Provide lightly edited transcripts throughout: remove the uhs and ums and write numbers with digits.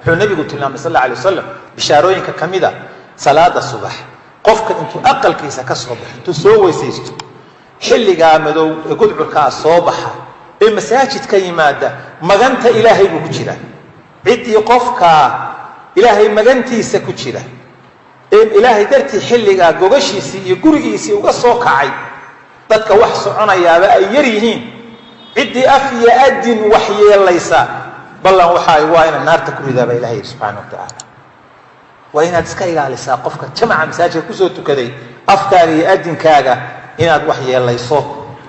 النبي قلت لنا صلى الله عليه وسلم بشاروين كميدة صلاة الصبح قفك انتو أقل كيسا كصبح تسوي سيستو حلي قامدو يقول عركا الصبح المساجد كيمادة مغانت إلهي بكتيرا عدي قفك إلهي مغانتي سكتيرا إلهي درتي حلي قوغشيسي يقرقيسي وقصوكعي dadka wax soconayaaba ay yar yihiin cidii af iyo adin waxyeelaysa ballan waxa waa in naarta ku ridaaba ilaahay subhanahu wa ta'ala waa inaad iska ilaalisaa qofka jamaca masaajidka ku soo tukaday afkaaga iyo adinkaaga inaad waxyeelayso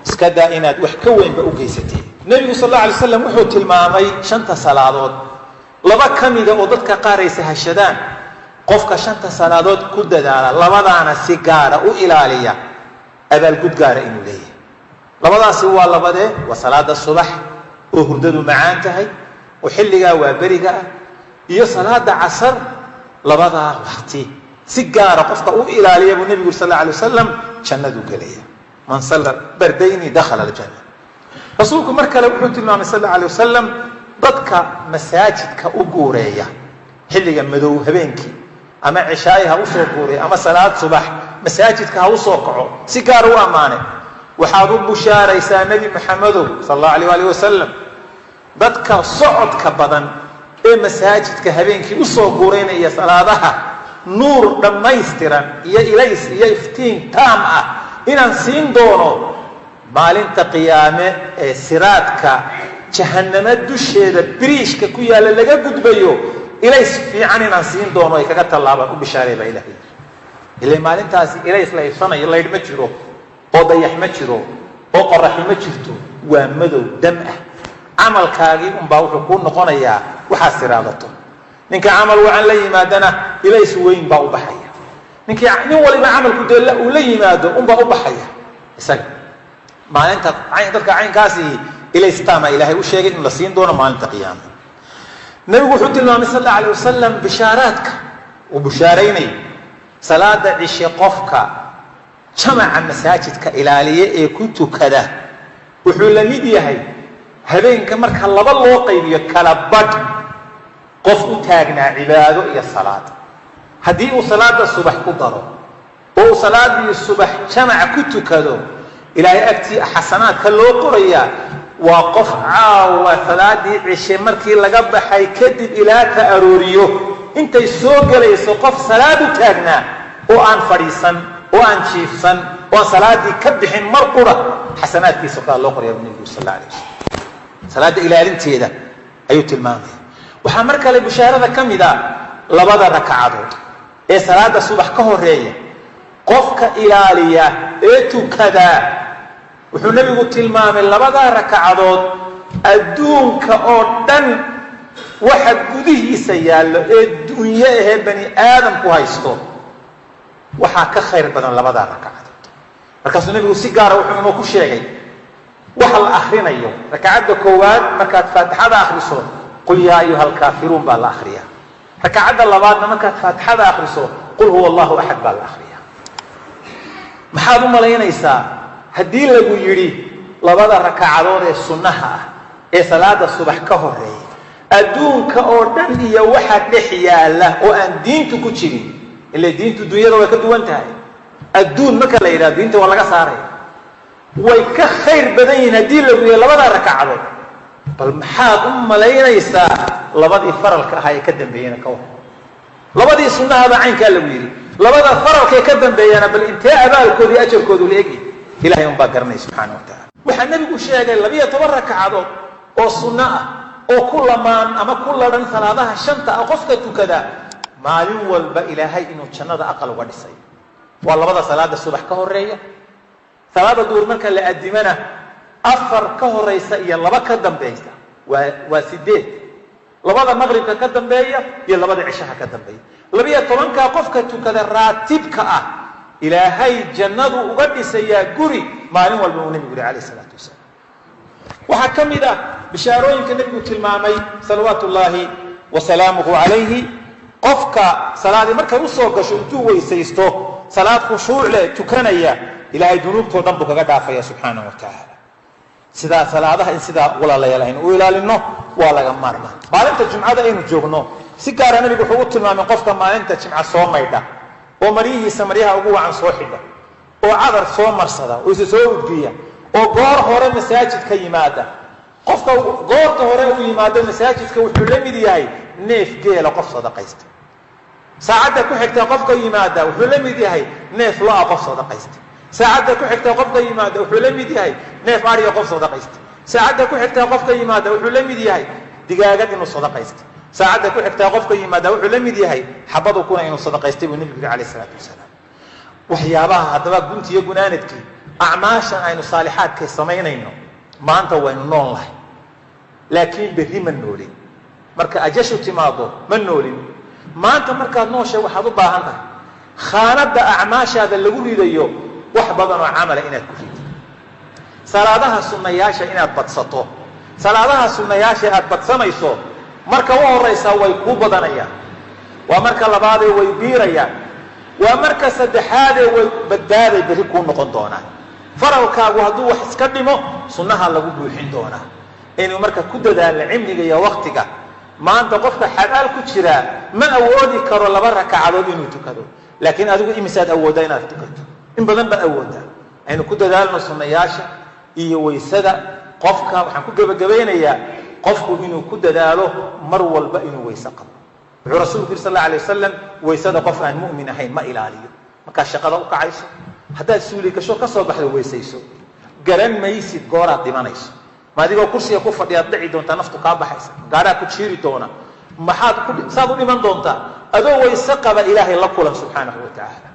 iska daa inaad wax ka weynba u geysatay nabiga sallallahu alayhi wasallam wuxuu tilmaamay shanta salaadood laba kamida oo dadka qaaraysa hashadaan qofka shanta salaadood ku dadaala labadaana si gaar ah u ilaaliya أبا الجدار إنه ليه لبضع سوى لبضة وصلاة الصبح وهردوا معانتهاي وحلقة وبرقة هي صلاة عصر لبضع وقتي سجارة قفطة إلى علي أبو النبي صلى الله عليه وسلم شندوا قليا من صلى بردين دخل الجنة رسولكم مركل وحنت النبي صلى الله عليه وسلم ضدك مساجد كأجورية حلقة مدو هبينكي أما عشائها وصوكوري أما صلاة صبح مساجدك هوسوقعوا سكاروا أمانة وحاضوا بشارة يسا نبي محمد صلى الله عليه وآله وسلم بدك صعد كبضا إيه مساجدك هبينك وصوقورين إيا صلاة نور لما يسترن إيا إليس إيا يفتين تامة إنا نسين دونو مالنت قيامة سراتك جهنم الدشيدة بريشك كويا للغا قد بيو إليس في عننا نسين دونو يكاكت الله بشارة بإلهي إلى ما أنت إلى إسرائيل صنع إلى المجرو أو ضيح مجرو أو قرح مجرتو ومدو دمه عمل كاغي باوح كون نقنيا وحاسر هذاته نك عمل وعن لي ما دنا إلى سوين باو بحيا نك نول ما عمل كده لا ولي ما دو باو بحيا سج ما أنت عين تلك عين كاسي إلى استامة إلهي وشيء من لسين دون ما أنت قيام نبي حط الله صلى الله عليه وسلم بشاراتك وبشاريني صلاة عشاء قفك جمع مساجدك إلالية كنت كذا وحول ميديا هذين كمرك الله بالله قيبي كلبك قف تاجنا عباده إلى الصلاة هذه صلاة الصبح قدره أو صلاة الصبح جمع كنت كذا إلى أكتي حسنات كله قرية وقف عاوة صلاة عشاء مركي لقب حي كذب إلى تأروريو انت السوق ليس قف صلاة تاجنا وان فريسا وان شيفسا وان صلاة كبح مرقرة حسنات في سقاء الله قرية ابن النبي صلى الله عليه وسلم صلاة إلى الانتهاء أيوة الماضي وحمرك لبشارة كم إذا لبضى ركعاته إيه صلاة الصبح كهورية قفك إلالية إيتو كذا وحو النبي قلت المام لبضى ركعاته أدونك أردن واحد قده سيال الدنيا بني آدم كوهيستو وحا كخير بدن لبدا ركعات markaas nabigu si gaar ah wuxuu ku sheegay waxa la akhrinayo rak'ada koowaad markaad faatixada akhriso qul ya ayyuhal kaafiruun baa la akhriyaa rak'ada labaadna markaad faatixada akhriso qul huwallahu ahad baa la akhriyaa maxaad u malaynaysaa hadii lagu yiri labada rak'adood ee sunnaha ah ee salaada subax ka horeeyay adduunka oo dhan iyo waxa dhex yaala oo aan diintu ku jirin إلا دين الدنيا لو يكدوا انتهى الدون ما كان لا يراد دين ولا قصاري ويكخير بدين الدين لو لبدا ركعه بل محاد لينا يسا لبدي فرلك هاي كدن بينا كو لبدي سنه هذا عين كان لو يري لبدا فرلك كدن بينا بل انت ابالكودي اجركودو ليغي الهي ان باقرني سبحانه وتعالى وحا النبي شيغay 12 ركعه oo sunna ah oo kulamaan ama kulan salaadaha shanta qofka tukada maalin walba ilaahay inuu jannada aqal uga dhisay waa labada salaada subax ka horeeya salaada duhur marka la adimana afar ka horeysa iyo laba ka dambeeysa waa sideed labada maghribka ka dambeeya iyo labada cishaha ka dambeeya 12 ka qofka tukada raatibka ah ilaahay jannadu uga dhisaya guri maalin walba uu nabiga kaleey salaatu wasalaam waxa kamida bishaarooyinka nabigu tilmaamay salawaatullaahi wa salaamuhu alayhi qofka salaadi markay u soo gasho intuu weysaysto salaad khushuuc leh tukanaya ilaahay dunuubtoo dhan buu kaga dhaafaya subxaanahu wa tacaala sidaa salaadaha in sidaa walaalayaal aynu u ilaalino waa laga maarmaa maalinta jumcada aynu joogno si gaara nabigu wuxuu u tilmaamay qofka maalinta jimca soo maydha oo maryihiisa maryaha ugu wacan soo xidha oo cadar soo marsada oo isa soo udgiya oo goor hore masaajidka yimaada qofka goorta hore uu yimaado masaajidka wuxuu la mid yahay neef geela qof sadaqaysta saacadda ku xigta qofka yimaada wuxuu la mid yahay neef lo-a qof sadaqaysta saacadda ku xigta qofka yimaada wuxuu la mid yahay neef ariga qof sadaqaysta saacadda ku xigta qofka yimaada wuxuu la mid yahay digaagad inuu sadaqaysta saacadda ku xigta qofka yimaada wuxuu la mid yahay xabadu kuna inuu sadaqaystay buu nabiga calayhi salaatu wasalaam waxyaabaha haddaba guntiyo gunaanadkii acmaashan aynu saalixaadkay samaynayno maanta waynu nool lahay laakiin berri ma noolin marka ajashu timaado ma noolin maanta markaad nooshay waxaad u baahan tahay khaanadda acmaashaada lagu ridayo wax badan oo camala inaad ku ridid salaadaha sunnayaasha inaad badsato salaadaha sunnayaasha aad badsanayso marka u horaysa way kuu badanayaan waa marka labaadee way biirayaan waa marka saddexaadee way badbaaday berri kuu noqon doonaan faralkaagu hadduu wax iska dhimo sunnaha lagu buuxin doonaa inuu marka ku dadaalo cimriga iyo waktiga maanta qofka xalaal ku jira ma awoodi karo 2 rakacadood inuu tukado laakiin adigu imisaad awoodaa inaad tukato in badan ba awoodaa aynu ku dadaalno sunnayaasha iyo weysada qofka waxaan ku gabagabeynayaa qofku inuu ku dadaalo mar walba inuu weysa qabo wuxuu rasuulku sallallahu alayhi wasallam weysada qof aan mu'min ahayn ma ilaaliyo marka shaqada u kacayso haddaad suuli gasho ka soo baxdo weysayso garan maysid gooraad dhimanayso ma adigoo kursiga ku fadhiyaad dhici doontaa naftu kaa baxaysa gaaraa ku jiiri doona maxaad saad u dhiman doontaa adoo weyse qaba ilaahay la kulan subxaanahu wa tacaala